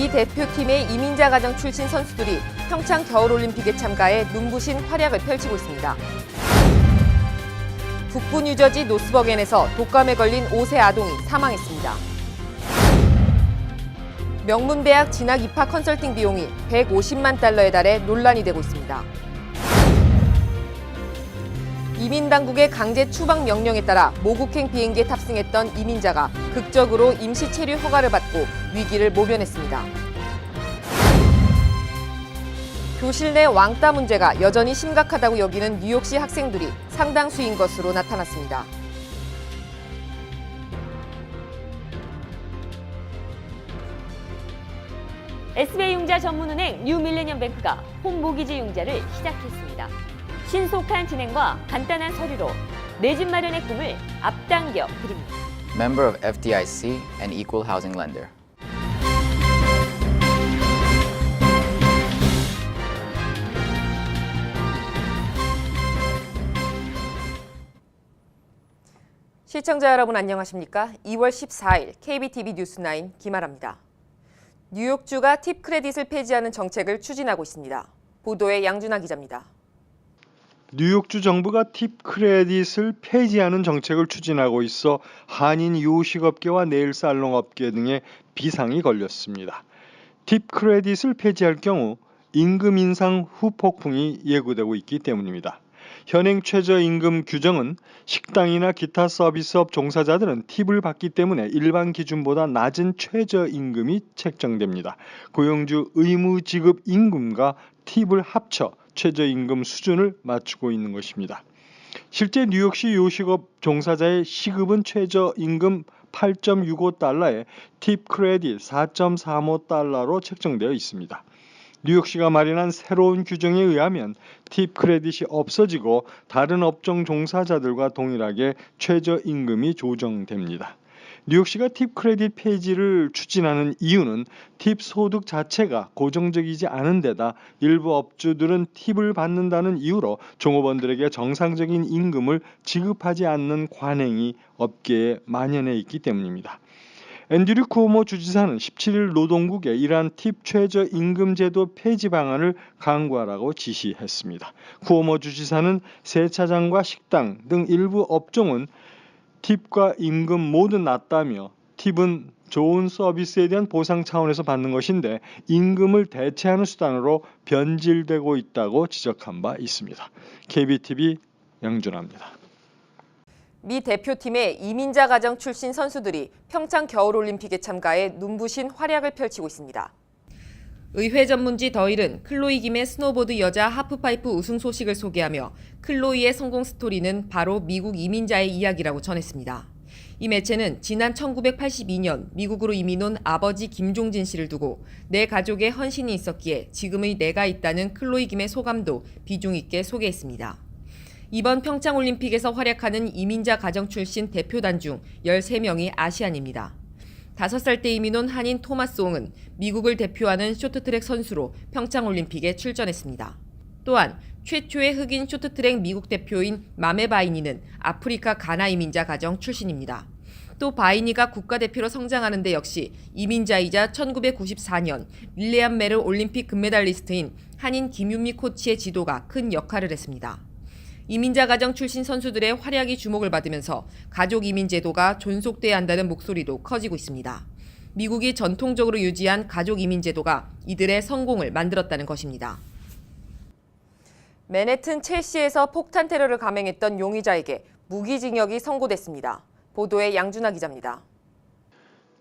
미 대표팀의 이민자 가정 출신 선수들이 평창 겨울올림픽에 참가해 눈부신 활약을 펼치고 있습니다. 북부 뉴저지 노스버겐에서 독감에 걸린 5세 아동이 사망했습니다. 명문대학 진학 입학 컨설팅 비용이 150만 달러에 달해 논란이 되고 있습니다. 이민당국의 강제 추방 명령에 따라 모국행 비행기에 탑승했던 이민자가 극적으로 임시 체류 허가를 받고 위기를 모면했습니다. 교실 내 왕따 문제가 여전히 심각하다고 여기는 뉴욕시 학생들이 상당수인 것으로 나타났습니다. SBI 융자 전문은행 뉴밀레니엄뱅크가 홈모기지 융자를 시작했습니다. 신속한 진행과 간단한 서류로 내 집 마련의 꿈을 앞당겨 드립니다. Member of FDIC and Equal Housing Lender. 시청자 여러분 안녕하십니까? 2월 14일 KBTV 뉴스9 김아라입니다. 뉴욕주가 팁 크레딧을 폐지하는 정책을 추진하고 있습니다. 보도에 양준하 기자입니다. 뉴욕주 정부가 팁 크레딧을 폐지하는 정책을 추진하고 있어 한인 요식업계와 네일살롱업계 등의 비상이 걸렸습니다. 팁 크레딧을 폐지할 경우 임금 인상 후폭풍이 예고되고 있기 때문입니다. 현행 최저임금 규정은 식당이나 기타 서비스업 종사자들은 팁을 받기 때문에 일반 기준보다 낮은 최저임금이 책정됩니다. 고용주 의무 지급 임금과 팁을 합쳐 최저임금 수준을 맞추고 있는 것입니다. 실제 뉴욕시 요식업 종사자의 시급은 최저임금 8.65달러에 팁 크레딧 4.35달러로 책정되어 있습니다. 뉴욕시가 마련한 새로운 규정에 의하면 팁 크레딧이 없어지고 다른 업종 종사자들과 동일하게 최저임금이 조정됩니다. 뉴욕시가 팁 크레딧 폐지를 추진하는 이유는 팁 소득 자체가 고정적이지 않은 데다 일부 업주들은 팁을 받는다는 이유로 종업원들에게 정상적인 임금을 지급하지 않는 관행이 업계에 만연해 있기 때문입니다. 앤드류 쿠오모 주지사는 17일 노동국에 이러한 팁 최저임금 제도 폐지 방안을 강구하라고 지시했습니다. 쿠오모 주지사는 세차장과 식당 등 일부 업종은 팁과 임금 모두 낮다며 팁은 좋은 서비스에 대한 보상 차원에서 받는 것인데 임금을 대체하는 수단으로 변질되고 있다고 지적한 바 있습니다. KBTV 양준하입니다. 미 대표팀의 이민자 가정 출신 선수들이 평창 겨울올림픽에 참가해 눈부신 활약을 펼치고 있습니다. 의회 전문지 더일은 클로이 김의 스노보드 여자 하프파이프 우승 소식을 소개하며 클로이의 성공 스토리는 바로 미국 이민자의 이야기라고 전했습니다. 이 매체는 지난 1982년 미국으로 이민 온 아버지 김종진 씨를 두고 내 가족의 헌신이 있었기에 지금의 내가 있다는 클로이 김의 소감도 비중 있게 소개했습니다. 이번 평창올림픽에서 활약하는 이민자 가정 출신 대표단 중 13명이 아시안입니다. 5살 때 이민 온 한인 토마스 옹은 미국을 대표하는 쇼트트랙 선수로 평창올림픽에 출전했습니다. 또한 최초의 흑인 쇼트트랙 미국 대표인 마메 바이니는 아프리카 가나 이민자 가정 출신입니다. 또 바이니가 국가대표로 성장하는 데 역시 이민자이자 1994년 윌리엄 메르 올림픽 금메달리스트인 한인 김윤미 코치의 지도가 큰 역할을 했습니다. 이민자 가정 출신 선수들의 활약이 주목을 받으면서 가족 이민 제도가 존속돼야 한다는 목소리도 커지고 있습니다. 미국이 전통적으로 유지한 가족 이민 제도가 이들의 성공을 만들었다는 것입니다. 맨해튼 첼시에서 폭탄 테러를 감행했던 용의자에게 무기징역이 선고됐습니다. 보도에 양준하 기자입니다.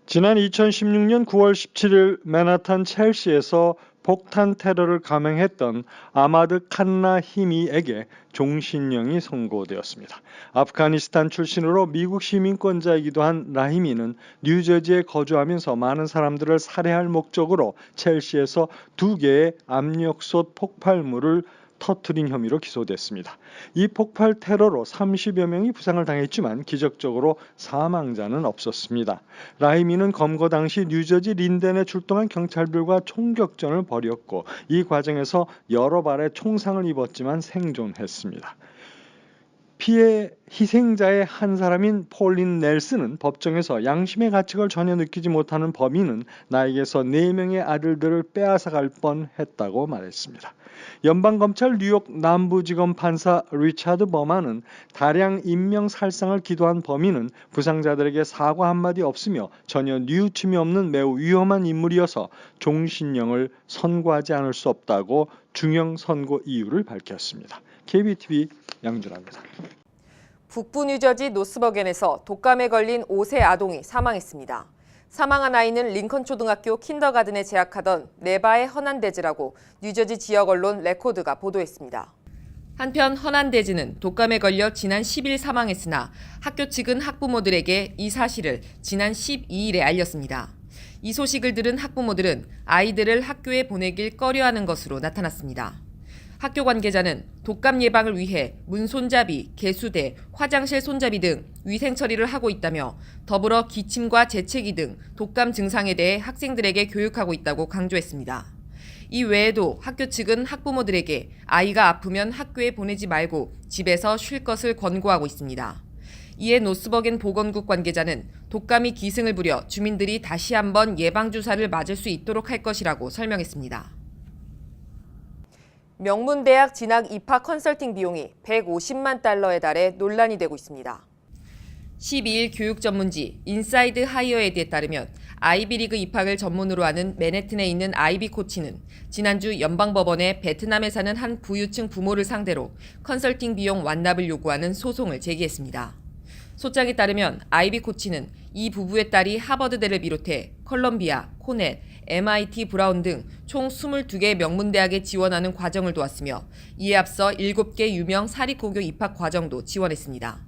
지난 2016년 9월 17일 맨하탄 첼시에서 폭탄 테러를 감행했던 아마드 칸나 히미에게 종신형이 선고되었습니다. 아프가니스탄 출신으로 미국 시민권자이기도 한 라히미는 뉴저지에 거주하면서 많은 사람들을 살해할 목적으로 첼시에서 2개의 압력솥 폭발물을 터뜨린 혐의로 기소됐습니다. 이 폭발 테러로 30여 명이 부상을 당했지만 기적적으로 사망자는 없었습니다. 라이미는 검거 당시 뉴저지 린덴에 출동한 경찰들과 총격전을 벌였고 이 과정에서 여러 발의 총상을 입었지만 생존했습니다. 피해 희생자의 한 사람인 폴린 넬슨은 법정에서 양심의 가책을 전혀 느끼지 못하는 범인은 나에게서 4명의 아들들을 빼앗아갈 뻔했다고 말했습니다. 연방검찰 뉴욕 남부지검 판사 리차드 버만은 다량 인명살상을 기도한 범인은 부상자들에게 사과 한마디 없으며 전혀 뉘우침이 없는 매우 위험한 인물이어서 종신형을 선고하지 않을 수 없다고 중형 선고 이유를 밝혔습니다. KBTV 양준하입니다. 북부 뉴저지 노스버겐에서 독감에 걸린 5세 아동이 사망했습니다. 사망한 아이는 링컨 초등학교 킨더가든에 재학하던 네바의 허난데즈라고 뉴저지 지역 언론 레코드가 보도했습니다. 한편 허난데즈는 독감에 걸려 지난 10일 사망했으나 학교 측은 학부모들에게 이 사실을 지난 12일에 알렸습니다. 이 소식을 들은 학부모들은 아이들을 학교에 보내길 꺼려하는 것으로 나타났습니다. 학교 관계자는 독감 예방을 위해 문손잡이, 개수대, 화장실 손잡이 등 위생 처리를 하고 있다며 더불어 기침과 재채기 등 독감 증상에 대해 학생들에게 교육하고 있다고 강조했습니다. 이 외에도 학교 측은 학부모들에게 아이가 아프면 학교에 보내지 말고 집에서 쉴 것을 권고하고 있습니다. 이에 노스버겐 보건국 관계자는 독감이 기승을 부려 주민들이 다시 한번 예방주사를 맞을 수 있도록 할 것이라고 설명했습니다. 명문대학 진학 입학 컨설팅 비용이 150만 달러에 달해 논란이 되고 있습니다. 12일 교육 전문지 인사이드 하이어에드에 따르면 아이비리그 입학을 전문으로 하는 맨해튼에 있는 아이비 코치는 지난주 연방법원에 베트남에 사는 한 부유층 부모를 상대로 컨설팅 비용 완납을 요구하는 소송을 제기했습니다. 소장에 따르면 아이비 코치는 이 부부의 딸이 하버드대를 비롯해 컬럼비아, 코넬, MIT 브라운 등 총 22개 명문대학에 지원하는 과정을 도왔으며 이에 앞서 7개 유명 사립고교 입학 과정도 지원했습니다.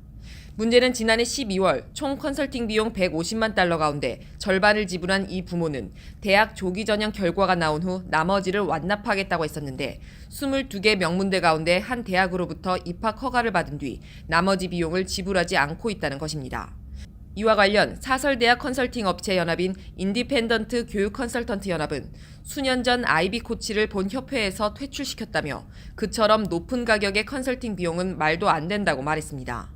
문제는 지난해 12월 총 컨설팅 비용 150만 달러 가운데 절반을 지불한 이 부모는 대학 조기 전형 결과가 나온 후 나머지를 완납하겠다고 했었는데 22개 명문대 가운데 한 대학으로부터 입학 허가를 받은 뒤 나머지 비용을 지불하지 않고 있다는 것입니다. 이와 관련 사설대학 컨설팅 업체 연합인 인디펜던트 교육 컨설턴트 연합은 수년 전 아이비 코치를 본 협회에서 퇴출시켰다며 그처럼 높은 가격의 컨설팅 비용은 말도 안 된다고 말했습니다.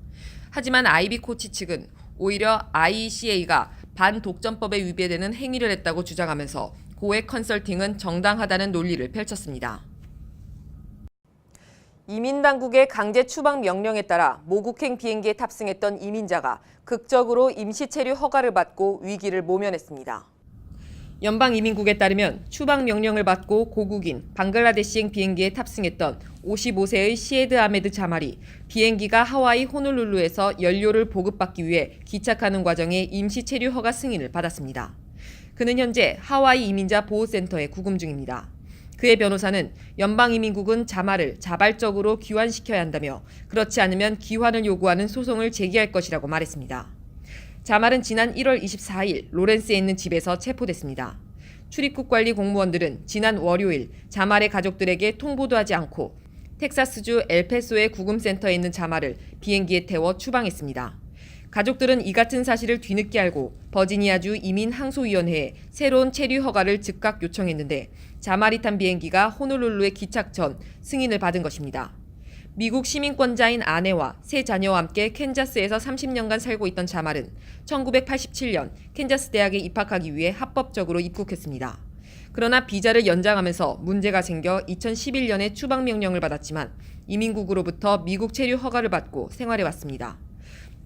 하지만 아이비 코치 측은 오히려 IECA가 반독점법에 위배되는 행위를 했다고 주장하면서 고액 컨설팅은 정당하다는 논리를 펼쳤습니다. 이민당국의 강제 추방 명령에 따라 모국행 비행기에 탑승했던 이민자가 극적으로 임시 체류 허가를 받고 위기를 모면했습니다. 연방이민국에 따르면 추방 명령을 받고 고국인 방글라데시행 비행기에 탑승했던 55세의 시에드 아메드 자말이 비행기가 하와이 호놀룰루에서 연료를 보급받기 위해 기착하는 과정에 임시 체류 허가 승인을 받았습니다. 그는 현재 하와이 이민자 보호센터에 구금 중입니다. 그의 변호사는 연방이민국은 자말을 자발적으로 귀환시켜야 한다며 그렇지 않으면 귀환을 요구하는 소송을 제기할 것이라고 말했습니다. 자말은 지난 1월 24일 로렌스에 있는 집에서 체포됐습니다. 출입국 관리 공무원들은 지난 월요일 자말의 가족들에게 통보도 하지 않고 텍사스주 엘패소의 구금센터에 있는 자말을 비행기에 태워 추방했습니다. 가족들은 이 같은 사실을 뒤늦게 알고 버지니아주 이민항소위원회에 새로운 체류 허가를 즉각 요청했는데 자말이 탄 비행기가 호놀룰루에 기착 전 승인을 받은 것입니다. 미국 시민권자인 아내와 세 자녀와 함께 캔자스에서 30년간 살고 있던 자말은 1987년 캔자스 대학에 입학하기 위해 합법적으로 입국했습니다. 그러나 비자를 연장하면서 문제가 생겨 2011년에 추방 명령을 받았지만 이민국으로부터 미국 체류 허가를 받고 생활해왔습니다.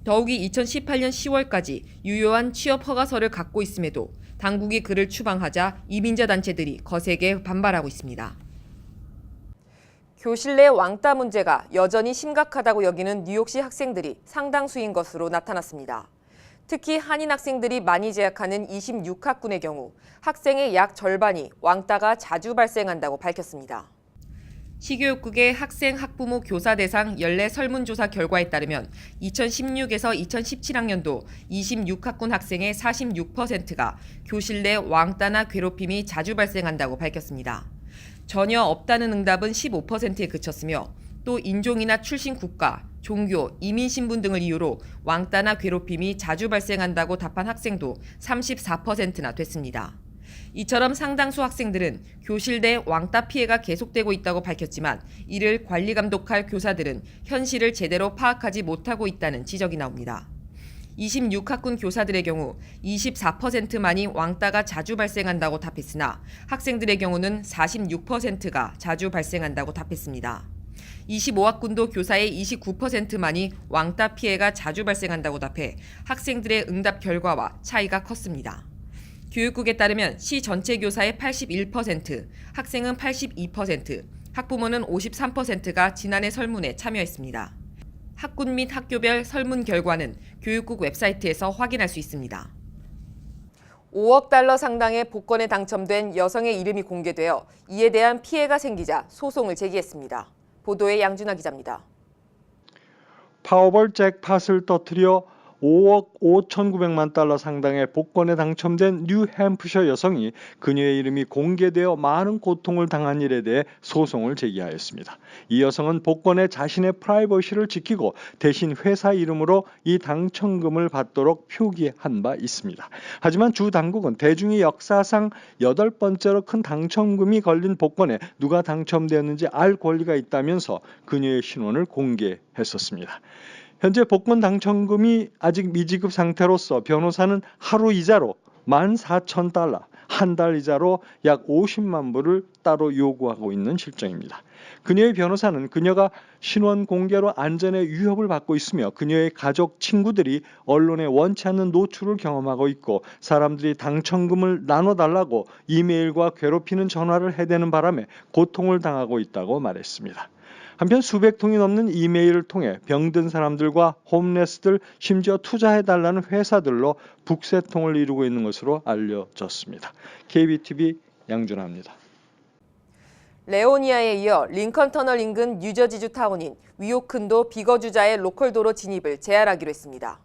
더욱이 2018년 10월까지 유효한 취업 허가서를 갖고 있음에도 당국이 그를 추방하자 이민자 단체들이 거세게 반발하고 있습니다. 교실 내 왕따 문제가 여전히 심각하다고 여기는 뉴욕시 학생들이 상당수인 것으로 나타났습니다. 특히 한인 학생들이 많이 재학하는 26학군의 경우 학생의 약 절반이 왕따가 자주 발생한다고 밝혔습니다. 시교육국의 학생, 학부모, 교사 대상 연례 설문조사 결과에 따르면 2016에서 2017학년도 26학군 학생의 46%가 교실 내 왕따나 괴롭힘이 자주 발생한다고 밝혔습니다. 전혀 없다는 응답은 15%에 그쳤으며 또 인종이나 출신 국가, 종교, 이민 신분 등을 이유로 왕따나 괴롭힘이 자주 발생한다고 답한 학생도 34%나 됐습니다. 이처럼 상당수 학생들은 교실 내 왕따 피해가 계속되고 있다고 밝혔지만 이를 관리 감독할 교사들은 현실을 제대로 파악하지 못하고 있다는 지적이 나옵니다. 26학군 교사들의 경우 24%만이 왕따가 자주 발생한다고 답했으나 학생들의 경우는 46%가 자주 발생한다고 답했습니다. 25학군도 교사의 29%만이 왕따 피해가 자주 발생한다고 답해 학생들의 응답 결과와 차이가 컸습니다. 교육국에 따르면 시 전체 교사의 81%, 학생은 82%, 학부모는 53%가 지난해 설문에 참여했습니다. 학군 및 학교별 설문 결과는 교육국 웹사이트에서 확인할 수 있습니다. 5억 달러 상당의 복권에 당첨된 여성의 이름이 공개되어 이에 대한 피해가 생기자 소송을 제기했습니다. 보도에 양준하 기자입니다. 파워볼 잭팟을 터뜨려 5억 5,900만 달러 상당의 복권에 당첨된 뉴햄프셔 여성이 그녀의 이름이 공개되어 많은 고통을 당한 일에 대해 소송을 제기하였습니다. 이 여성은 복권에 자신의 프라이버시를 지키고 대신 회사 이름으로 이 당첨금을 받도록 표기한 바 있습니다. 하지만 주 당국은 대중이 역사상 8번째로 큰 당첨금이 걸린 복권에 누가 당첨되었는지 알 권리가 있다면서 그녀의 신원을 공개했었습니다. 현재 복권 당첨금이 아직 미지급 상태로서 변호사는 하루 이자로 14,000달러, 한 달 이자로 약 50만 불을 따로 요구하고 있는 실정입니다. 그녀의 변호사는 그녀가 신원 공개로 안전에 위협을 받고 있으며 그녀의 가족, 친구들이 언론에 원치 않는 노출을 경험하고 있고 사람들이 당첨금을 나눠달라고 이메일과 괴롭히는 전화를 해대는 바람에 고통을 당하고 있다고 말했습니다. 한편 수백 통이 넘는 이메일을 통해 병든 사람들과 홈레스들 심지어 투자해달라는 회사들로 북새통을 이루고 있는 것으로 알려졌습니다. KBTV 양준하입니다. 레오니아에 이어 링컨 터널 인근 뉴저지주 타운인 위오큰도 비거주자의 로컬 도로 진입을 제한하기로 했습니다.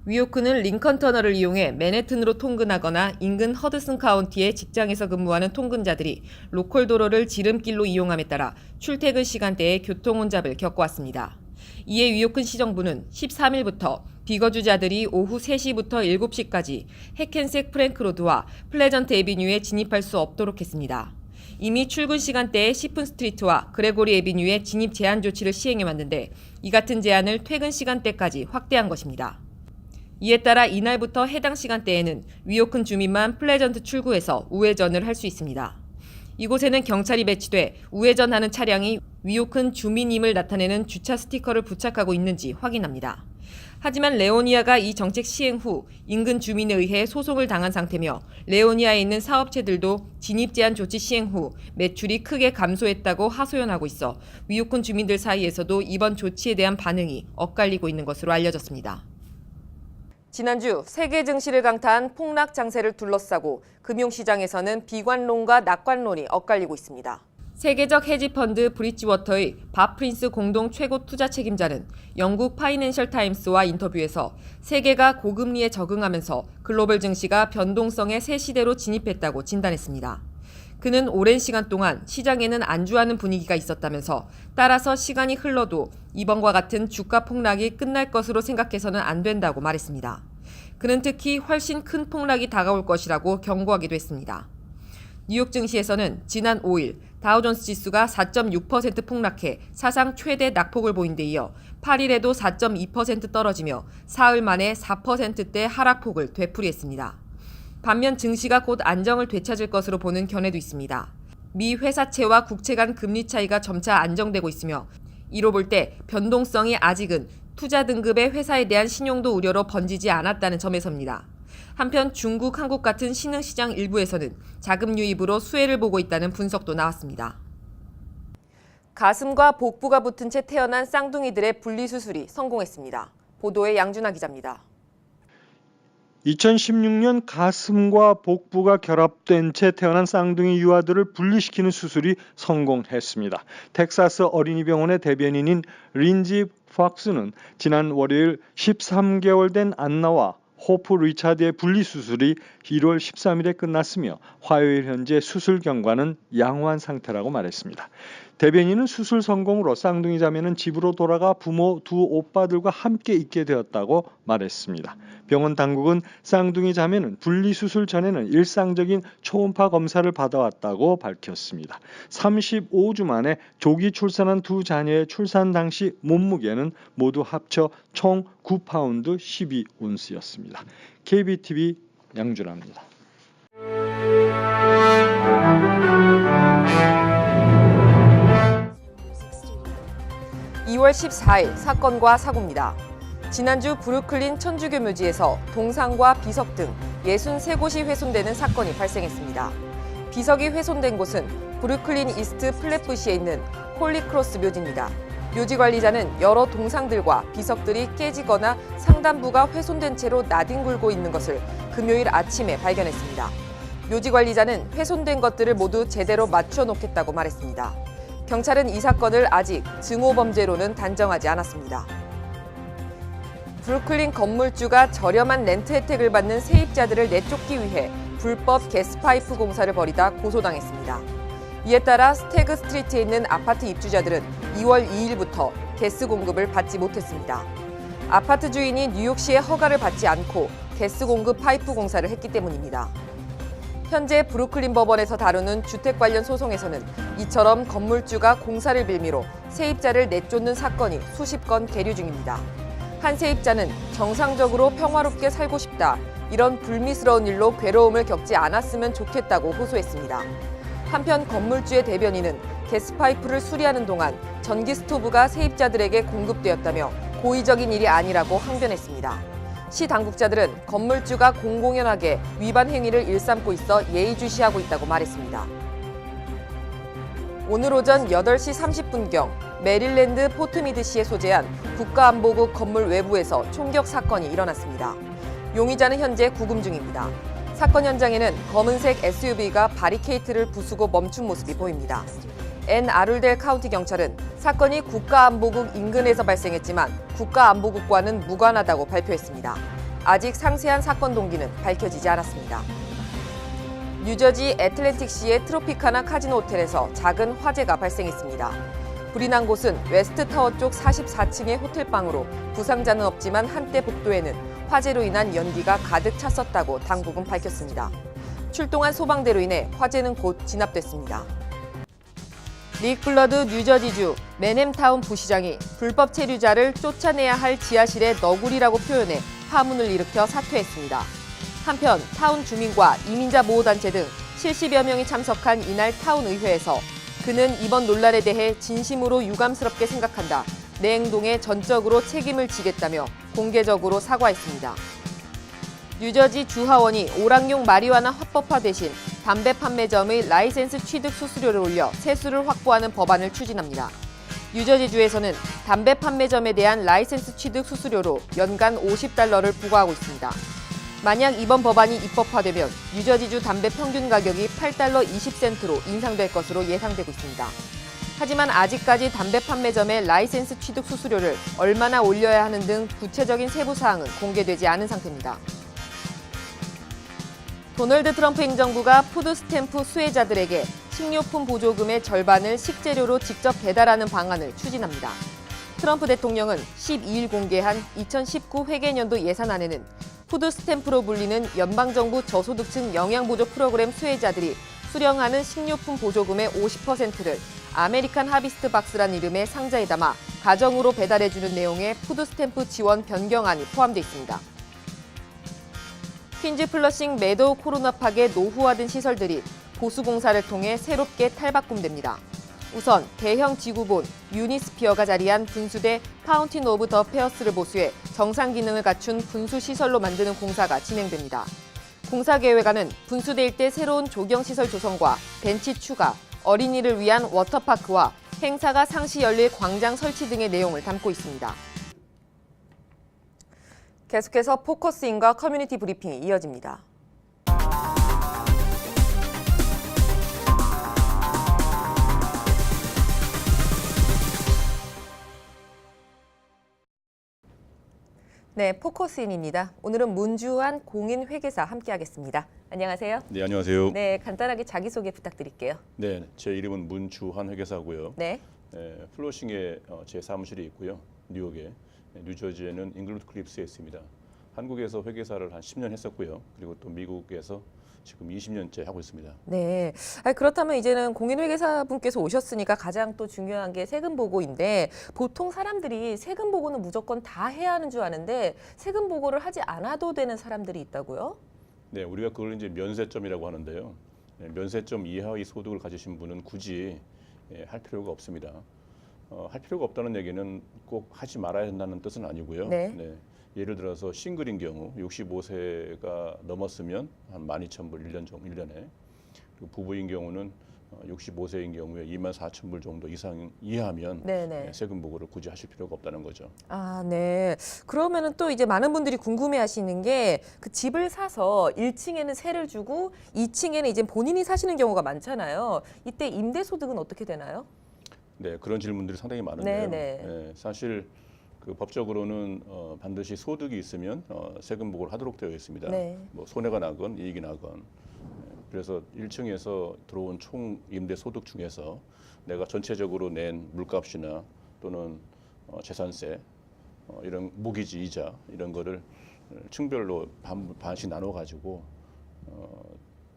위오큰은 링컨 터널을 이용해 맨해튼으로 통근하거나 인근 허드슨 카운티의 직장에서 근무하는 통근자들이 로컬 도로를 지름길로 이용함에 따라 출퇴근 시간대에 교통 혼잡을 겪어왔습니다. 이에 위오큰 시정부는 13일부터 비거주자들이 오후 3시부터 7시까지 해켄색 프랭크로드와 플레전트 애비뉴에 진입할 수 없도록 했습니다. 이미 출근 시간대에 시픈 스트리트와 그레고리 애비뉴에 진입 제한 조치를 시행해왔는데 이 같은 제한을 퇴근 시간대까지 확대한 것입니다. 이에 따라 이날부터 해당 시간대에는 위오큰 주민만 플레전트 출구에서 우회전을 할 수 있습니다. 이곳에는 경찰이 배치돼 우회전하는 차량이 위오큰 주민임을 나타내는 주차 스티커를 부착하고 있는지 확인합니다. 하지만 레오니아가 이 정책 시행 후 인근 주민에 의해 소송을 당한 상태며 레오니아에 있는 사업체들도 진입 제한 조치 시행 후 매출이 크게 감소했다고 하소연하고 있어 위오큰 주민들 사이에서도 이번 조치에 대한 반응이 엇갈리고 있는 것으로 알려졌습니다. 지난주 세계 증시를 강타한 폭락 장세를 둘러싸고 금융시장에서는 비관론과 낙관론이 엇갈리고 있습니다. 세계적 헤지펀드 브릿지워터의 밥 프린스 공동 최고 투자 책임자는 영국 파이낸셜 타임스와 인터뷰에서 세계가 고금리에 적응하면서 글로벌 증시가 변동성의 새 시대로 진입했다고 진단했습니다. 그는 오랜 시간 동안 시장에는 안주하는 분위기가 있었다면서 따라서 시간이 흘러도 이번과 같은 주가 폭락이 끝날 것으로 생각해서는 안 된다고 말했습니다. 그는 특히 훨씬 큰 폭락이 다가올 것이라고 경고하기도 했습니다. 뉴욕 증시에서는 지난 5일 다우존스 지수가 4.6% 폭락해 사상 최대 낙폭을 보인 데 이어 8일에도 4.2% 떨어지며 사흘 만에 4%대 하락폭을 되풀이했습니다. 반면 증시가 곧 안정을 되찾을 것으로 보는 견해도 있습니다. 미 회사채와 국채 간 금리 차이가 점차 안정되고 있으며 이로 볼 때 변동성이 아직은 투자 등급의 회사에 대한 신용도 우려로 번지지 않았다는 점에서입니다. 한편 중국, 한국 같은 신흥시장 일부에서는 자금 유입으로 수혜를 보고 있다는 분석도 나왔습니다. 가슴과 복부가 붙은 채 태어난 쌍둥이들의 분리수술이 성공했습니다. 보도에 양준하 기자입니다. 2016년 가슴과 복부가 결합된 채 태어난 쌍둥이 유아들을 분리시키는 수술이 성공했습니다. 텍사스 어린이병원의 대변인인 린지 팍스는 지난 월요일 13개월 된 안나와 호프 리차드의 분리수술이 1월 13일에 끝났으며 화요일 현재 수술 경과는 양호한 상태라고 말했습니다. 대변인은 수술 성공으로 쌍둥이 자매는 집으로 돌아가 부모 두 오빠들과 함께 있게 되었다고 말했습니다. 병원 당국은 쌍둥이 자매는 분리수술 전에는 일상적인 초음파 검사를 받아왔다고 밝혔습니다. 35주 만에 조기 출산한 두 자녀의 출산 당시 몸무게는 모두 합쳐 총 9파운드 12온스였습니다. KBTV 양준하입니다. 2월 14일 사건과 사고입니다. 지난주 브루클린 천주교 묘지에서 동상과 비석 등 63곳이 훼손되는 사건이 발생했습니다. 비석이 훼손된 곳은 브루클린 이스트 플랫부시에 있는 홀리크로스 묘지입니다. 묘지 관리자는 여러 동상들과 비석들이 깨지거나 상단부가 훼손된 채로 나뒹굴고 있는 것을 금요일 아침에 발견했습니다. 묘지 관리자는 훼손된 것들을 모두 제대로 맞춰 놓겠다고 말했습니다. 경찰은 이 사건을 아직 증오범죄로는 단정하지 않았습니다. 브루클린 건물주가 저렴한 렌트 혜택을 받는 세입자들을 내쫓기 위해 불법 가스파이프 공사를 벌이다 고소당했습니다. 이에 따라 스태그 스트리트에 있는 아파트 입주자들은 2월 2일부터 가스 공급을 받지 못했습니다. 아파트 주인이 뉴욕시의 허가를 받지 않고 가스 공급 파이프 공사를 했기 때문입니다. 현재 브루클린 법원에서 다루는 주택 관련 소송에서는 이처럼 건물주가 공사를 빌미로 세입자를 내쫓는 사건이 수십 건 계류 중입니다. 한 세입자는 정상적으로 평화롭게 살고 싶다. 이런 불미스러운 일로 괴로움을 겪지 않았으면 좋겠다고 호소했습니다. 한편 건물주의 대변인은 가스파이프를 수리하는 동안 전기 스토브가 세입자들에게 공급되었다며 고의적인 일이 아니라고 항변했습니다. 시 당국자들은 건물주가 공공연하게 위반 행위를 일삼고 있어 예의주시하고 있다고 말했습니다. 오늘 오전 8시 30분경 메릴랜드 포트미드시에 소재한 국가안보국 건물 외부에서 총격 사건이 일어났습니다. 용의자는 현재 구금 중입니다. 사건 현장에는 검은색 SUV가 바리케이트를 부수고 멈춘 모습이 보입니다. 앤 아룰델 카운티 경찰은 사건이 국가안보국 인근에서 발생했지만 국가안보국과는 무관하다고 발표했습니다. 아직 상세한 사건 동기는 밝혀지지 않았습니다. 뉴저지 애틀랜틱시의 트로피카나 카지노 호텔에서 작은 화재가 발생했습니다. 불이 난 곳은 웨스트타워 쪽 44층의 호텔방으로 부상자는 없지만 한때 복도에는 화재로 인한 연기가 가득 찼었다고 당국은 밝혔습니다. 출동한 소방대로 인해 화재는 곧 진압됐습니다. 릭 블러드 뉴저지주 맨햄타운 부시장이 불법 체류자를 쫓아내야 할 지하실의 너구리라고 표현해 파문을 일으켜 사퇴했습니다. 한편 타운 주민과 이민자 보호단체 등 70여 명이 참석한 이날 타운 의회에서 그는 이번 논란에 대해 진심으로 유감스럽게 생각한다. 내 행동에 전적으로 책임을 지겠다며 공개적으로 사과했습니다. 뉴저지 주하원이 오락용 마리화나 합법화 대신 담배 판매점의 라이센스 취득 수수료를 올려 세수를 확보하는 법안을 추진합니다. 뉴저지주에서는 담배 판매점에 대한 라이센스 취득 수수료로 연간 $50를 부과하고 있습니다. 만약 이번 법안이 입법화되면 뉴저지주 담배 평균 가격이 $8.20로 인상될 것으로 예상되고 있습니다. 하지만 아직까지 담배 판매점의 라이센스 취득 수수료를 얼마나 올려야 하는 등 구체적인 세부 사항은 공개되지 않은 상태입니다. 도널드 트럼프 행정부가 푸드 스탬프 수혜자들에게 식료품 보조금의 절반을 식재료로 직접 배달하는 방안을 추진합니다. 트럼프 대통령은 12일 공개한 2019 회계년도 예산안에는 푸드 스탬프로 불리는 연방정부 저소득층 영양보조 프로그램 수혜자들이 수령하는 식료품 보조금의 50%를 아메리칸 하비스트 박스란 이름의 상자에 담아 가정으로 배달해주는 내용의 푸드 스탬프 지원 변경안이 포함되어 있습니다. 퀸즈 플러싱 매도우 코로나팍의 노후화된 시설들이 보수공사를 통해 새롭게 탈바꿈됩니다. 우선 대형 지구본 유니스피어가 자리한 분수대 파운틴 오브 더 페어스를 보수해 정상 기능을 갖춘 분수시설로 만드는 공사가 진행됩니다. 공사 계획안은 분수대 일대 새로운 조경시설 조성과 벤치 추가, 어린이를 위한 워터파크와 행사가 상시 열릴 광장 설치 등의 내용을 담고 있습니다. 계속해서 포커스인과 커뮤니티 브리핑이 이어집니다. 네, 포커스인입니다. 오늘은 문주환 공인회계사 함께하겠습니다. 안녕하세요. 네, 안녕하세요. 네, 간단하게 자기소개 부탁드릴게요. 네, 제 이름은 문주환 회계사고요. 네, 플러싱에 제 사무실이 있고요. 뉴욕에, 뉴저지에는 잉글루드 클립스에 있습니다. 한국에서 회계사를 한 10년 했었고요. 그리고 또 미국에서 지금 20년째 하고 있습니다. 네. 그렇다면 이제는 공인회계사분께서 오셨으니까 가장 또 중요한 게 세금 보고인데 보통 사람들이 세금 보고는 무조건 다 해야 하는 줄 아는데 세금 보고를 하지 않아도 되는 사람들이 있다고요? 네, 우리가 그걸 이제 면세점이라고 하는데요. 면세점 이하의 소득을 가지신 분은 굳이 할 필요가 없습니다. 할 필요가 없다는 얘기는 꼭 하지 말아야 한다는 뜻은 아니고요. 네. 예를 들어서 싱글인 경우 65세가 넘었으면 한 12,000불 1년에 그리고 부부인 경우는 65세인 경우에 24,000불 정도 이하면 네네. 세금 보고를 굳이 하실 필요가 없다는 거죠. 아, 네. 그러면은 또 이제 많은 분들이 궁금해하시는 게 그 집을 사서 1층에는 세를 주고 2층에는 이제 본인이 사시는 경우가 많잖아요. 이때 임대소득은 어떻게 되나요? 네, 그런 질문들이 상당히 많은데요. 네네. 사실 그 법적으로는 반드시 소득이 있으면 세금 보고를 하도록 되어 있습니다. 네. 뭐 손해가 나건 이익이 나건. 그래서 1층에서 들어온 총 임대 소득 중에서 내가 전체적으로 낸 물값이나 또는 재산세, 이런 모기지 이자 이런 거를 층별로 반씩 나눠 가지고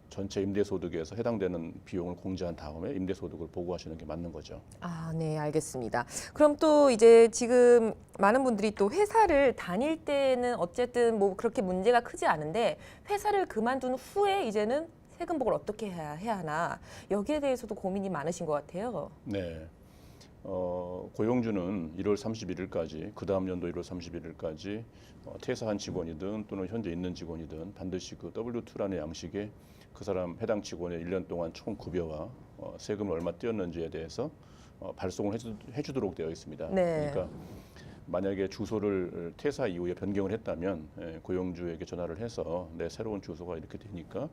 전체 임대소득에서 해당되는 비용을 공제한 다음에 임대소득을 보고하시는 게 맞는 거죠. 아, 네, 알겠습니다. 그럼 또 이제 지금 많은 분들이 또 회사를 다닐 때는 어쨌든 뭐 그렇게 문제가 크지 않은데 회사를 그만둔 후에 이제는 세금 보고를 어떻게 해야 하나 여기에 대해서도 고민이 많으신 것 같아요. 네. 고용주는 1월 31일까지 그 다음 연도 1월 31일까지 퇴사한 직원이든 또는 현재 있는 직원이든 반드시 그 W2라는 양식에 그 사람 해당 직원의 1년 동안 총 급여와 세금을 얼마 떼었는지에 대해서 발송을 해주도록 되어 있습니다. 네. 그러니까 만약에 주소를 퇴사 이후에 변경을 했다면 고용주에게 전화를 해서 내 새로운 주소가 이렇게 되니까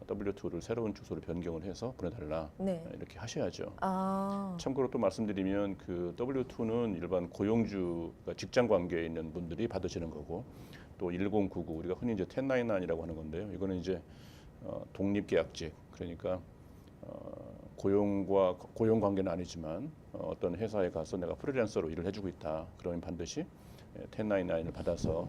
W2를 새로운 주소로 변경을 해서 보내달라. 네. 이렇게 하셔야죠. 아, 참고로 또 말씀드리면 그 W2는 일반 고용주 직장 관계에 있는 분들이 받으시는 거고 또 1099 우리가 흔히 이제 1099이라고 하는 건데요. 이거는 이제 독립계약직 그러니까 고용 관계는 아니지만 어떤 회사에 가서 내가 프리랜서로 일을 해주고 있다. 그러면 반드시 1099을 받아서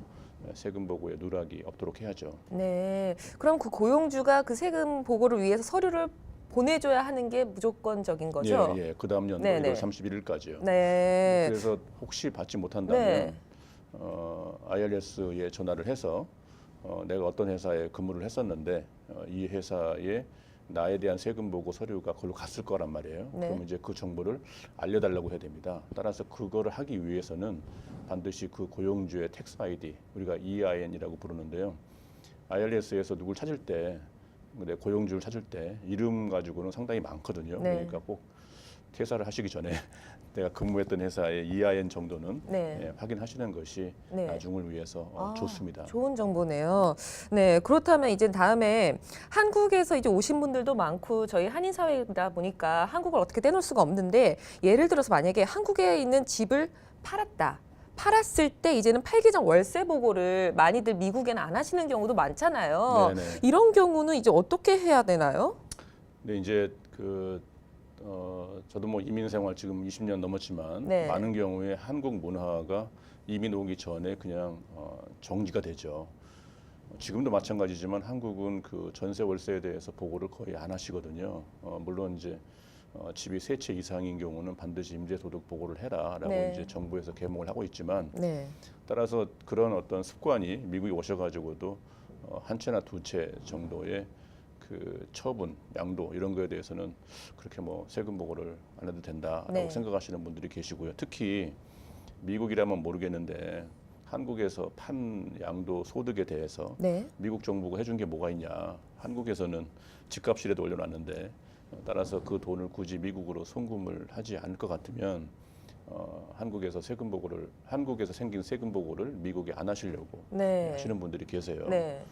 세금 보고에 누락이 없도록 해야죠. 네. 그럼 그 고용주가 그 세금 보고를 위해서 서류를 보내줘야 하는 게 무조건적인 거죠? 예, 그 다음 연도 네네. 1월 31일까지요. 네. 그래서 혹시 받지 못한다면 네. IRS에 전화를 해서 내가 어떤 회사에 근무를 했었는데 이 회사에 나에 대한 세금 보고 서류가 그걸로 갔을 거란 말이에요. 네. 그럼 이제 그 정보를 알려달라고 해야 됩니다. 따라서 그거를 하기 위해서는 반드시 그 고용주의 텍스 아이디 우리가 EIN이라고 부르는데요. IRS에서 누굴 찾을 때 내 고용주를 찾을 때 이름 가지고는 상당히 많거든요. 네. 그러니까 꼭 퇴사를 하시기 전에 내가 근무했던 회사의 EIN 정도는 네. 확인하시는 것이 네. 나중을 위해서 아, 좋습니다. 좋은 정보네요. 네, 그렇다면 이제 다음에 한국에서 이제 오신 분들도 많고 저희 한인 사회다 보니까 한국을 어떻게 떼놓을 수가 없는데 예를 들어서 만약에 한국에 있는 집을 팔았을 때 이제는 팔기 전 월세 보고를 많이들 미국에는 안 하시는 경우도 많잖아요. 네네. 이런 경우는 이제 어떻게 해야 되나요? 근데 이제 저도 뭐 이민 생활 지금 20년 넘었지만 네. 많은 경우에 한국 문화가 이민 오기 전에 그냥 정지가 되죠. 지금도 마찬가지지만 한국은 그 전세 월세에 대해서 보고를 거의 안 하시거든요. 물론 이제 집이 3채 이상인 경우는 반드시 임대소득 보고를 해라라고 네. 이제 정부에서 계몽을 하고 있지만 네. 따라서 그런 어떤 습관이 미국에 오셔가지고도 한 채나 2채 정도의 그 처분, 양도 이런 거에 대해서는 그렇게 뭐 세금 보고를 안 해도 된다라고 네. 생각하시는 분들이 계시고요. 특히 미국이라면 모르겠는데 한국에서 판 양도 소득에 대해서 네. 미국 정부가 해준 게 뭐가 있냐. 한국에서는 집값이라도 올려놨는데 따라서 그 돈을 굳이 미국으로 송금을 하지 않을 것 같으면 한국에서 생긴 세금 보고를 미국에 안 하시려고 네. 하시는 분들이 계세요. 네.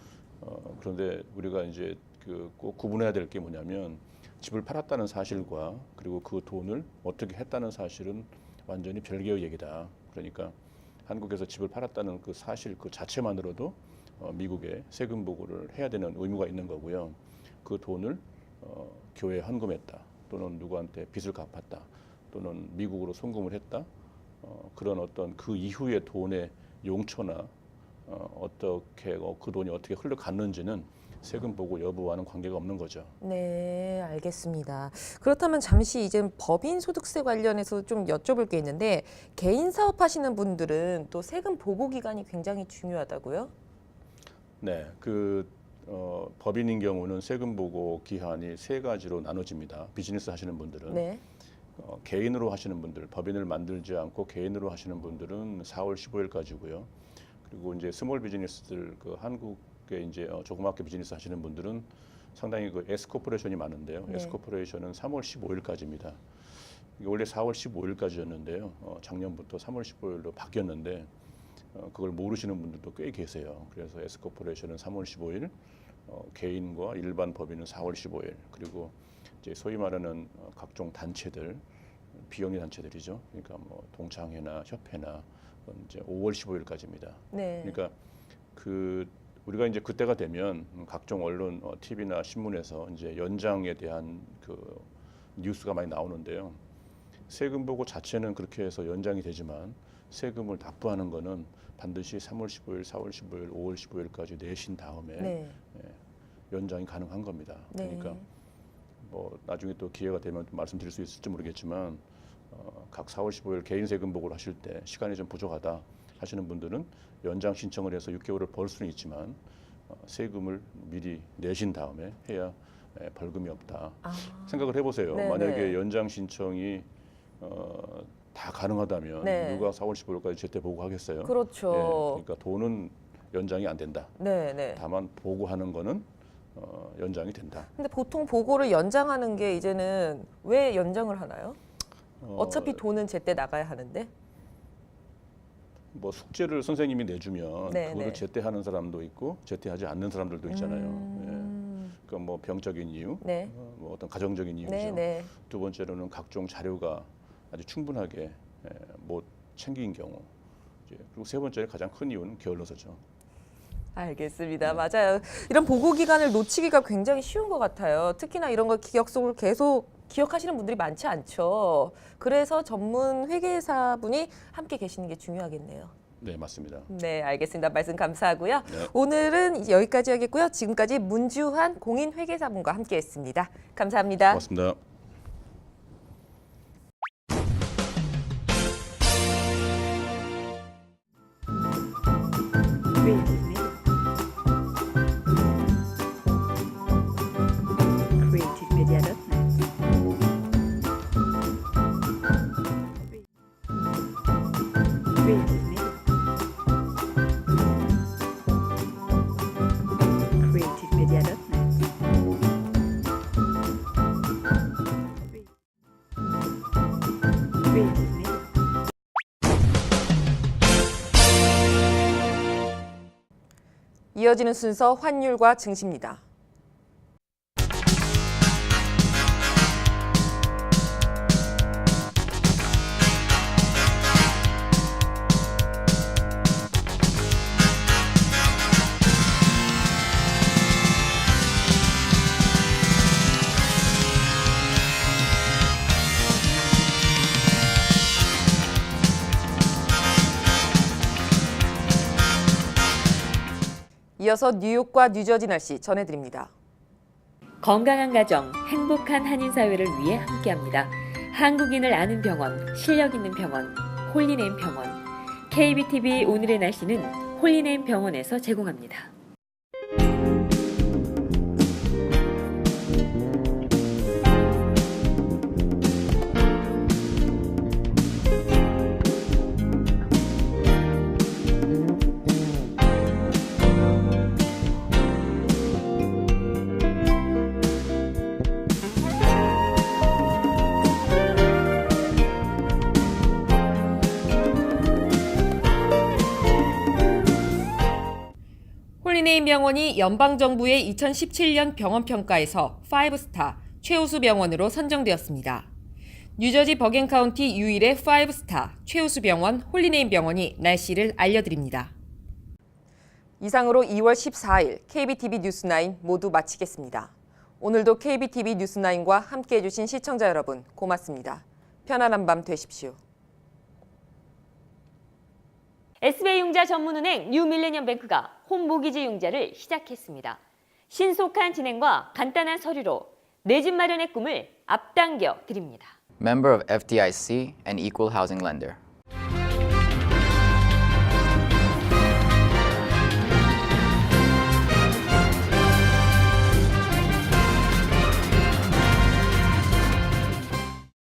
그런데 우리가 이제 꼭 구분해야 될 게 뭐냐면 집을 팔았다는 사실과 그리고 그 돈을 어떻게 했다는 사실은 완전히 별개의 얘기다. 그러니까 한국에서 집을 팔았다는 그 사실 그 자체만으로도 미국에 세금 보고를 해야 되는 의무가 있는 거고요. 그 돈을 교회에 헌금했다, 또는 누구한테 빚을 갚았다, 또는 미국으로 송금을 했다. 그런 어떤 그 이후의 돈의 용처나 어떻게 그 돈이 어떻게 흘러갔는지는 세금 보고 여부와는 관계가 없는 거죠. 네, 알겠습니다. 그렇다면 잠시 이제 법인 소득세 관련해서 좀 여쭤볼 게 있는데 개인 사업하시는 분들은 또 세금 보고 기간이 굉장히 중요하다고요? 네, 법인인 경우는 세금 보고 기한이 세 가지로 나눠집니다. 비즈니스 하시는 분들은 네. 개인으로 하시는 분들, 법인을 만들지 않고 개인으로 하시는 분들은 4월 15일까지고요. 그리고 이제 스몰 비즈니스들 한국에 이제 조그맣게 비즈니스 하시는 분들은 상당히 S 코퍼레이션이 많은데요. 네. S 코퍼레이션은 3월 15일까지입니다. 이게 원래 4월 15일까지였는데요. 작년부터 3월 15일로 바뀌었는데 그걸 모르시는 분들도 꽤 계세요. 그래서 S 코퍼레이션은 3월 15일, 개인과 일반 법인은 4월 15일, 그리고 이제 소위 말하는 각종 단체들, 비영리 단체들이죠. 그러니까 뭐 동창회나 협회나 이제 5월 15일까지입니다. 네. 그러니까 우리가 이제 그때가 되면 각종 언론, TV나 신문에서 이제 연장에 대한 뉴스가 많이 나오는데요. 세금 보고 자체는 그렇게 해서 연장이 되지만 세금을 납부하는 거는 반드시 3월 15일, 4월 15일, 5월 15일까지 내신 다음에 네. 연장이 가능한 겁니다. 네. 그러니까 뭐 나중에 또 기회가 되면 또 말씀드릴 수 있을지 모르겠지만 각 4월 15일 개인 세금 보고를 하실 때 시간이 좀 부족하다 하시는 분들은 연장 신청을 해서 6개월을 벌 수는 있지만 세금을 미리 내신 다음에 해야 벌금이 없다. 생각을 해보세요. 네, 만약에 네. 연장 신청이 다 가능하다면 네. 누가 4월 15일까지 제때 보고하겠어요? 그렇죠. 예, 그러니까 돈은 연장이 안 된다. 네, 네. 다만 보고하는 거는 연장이 된다. 근데 보통 보고를 연장하는 게 이제는 왜 연장을 하나요? 어차피 돈은 제때 나가야 하는데. 뭐 숙제를 선생님이 내주면 네, 그거를 네. 제때 하는 사람도 있고 제때 하지 않는 사람들도 있잖아요. 그러니까 뭐 병적인 이유, 네. 뭐 어떤 가정적인 이유죠. 네, 네. 두 번째로는 각종 자료가 아주 충분하게 못 챙긴 경우. 그리고 세 번째 가장 큰 이유는 게을러서죠. 알겠습니다. 맞아요. 이런 보고 기간을 놓치기가 굉장히 쉬운 것 같아요. 특히나 이런 거 기억 속을 계속 기억하시는 분들이 많지 않죠. 그래서 전문 회계사분이 함께 계시는 게 중요하겠네요. 네, 맞습니다. 네, 알겠습니다. 말씀 감사하고요. 네. 오늘은 여기까지 하겠고요. 지금까지 문주환 공인회계사분과 함께했습니다. 감사합니다. 고맙습니다. creativemedia.net. Creative Media. creativemedia.net. Creative Media. 이어지는 순서 환율과 증시입니다. 이어서 뉴욕과 뉴저지 날씨 전해드립니다. 건강한 가정, 행복한 한인 사회를 위해 함께합니다. 한국인을 아는 병원, 실력 있는 병원, 홀리네임 병원. KBTV 오늘의 날씨는 홀리네임 병원에서 제공합니다. 홀리네임 병원이 연방정부의 2017년 병원평가에서 5스타 최우수 병원으로 선정되었습니다. 뉴저지 버겐 카운티 유일의 5스타 최우수 병원 홀리네임 병원이 날씨를 알려드립니다. 이상으로 2월 14일 KBTV 뉴스9 모두 마치겠습니다. 오늘도 KBTV 뉴스9과 함께해 주신 시청자 여러분 고맙습니다. 편안한 밤 되십시오. SBI융자 전문은행 뉴밀레니엄뱅크가 홈모기지 융자를 시작했습니다. 신속한 진행과 간단한 서류로 내 집 마련의 꿈을 앞당겨 드립니다. Member of FDIC and Equal Housing Lender.